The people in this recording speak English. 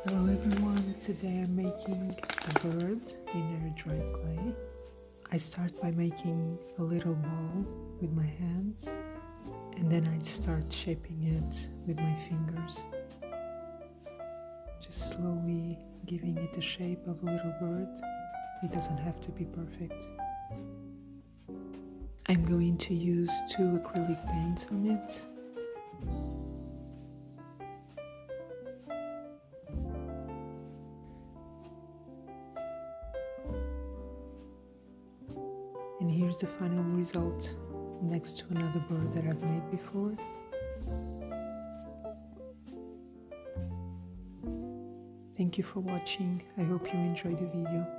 Hello everyone, today I'm making a bird in air dry clay. I start by making a little ball with my hands and then I start shaping it with my fingers. Just slowly giving it the shape of a little bird. It doesn't have to be perfect. I'm going to use 2 acrylic paints on it. And here's the final result next to another bird that I've made before. Thank you for watching. I hope you enjoyed the video.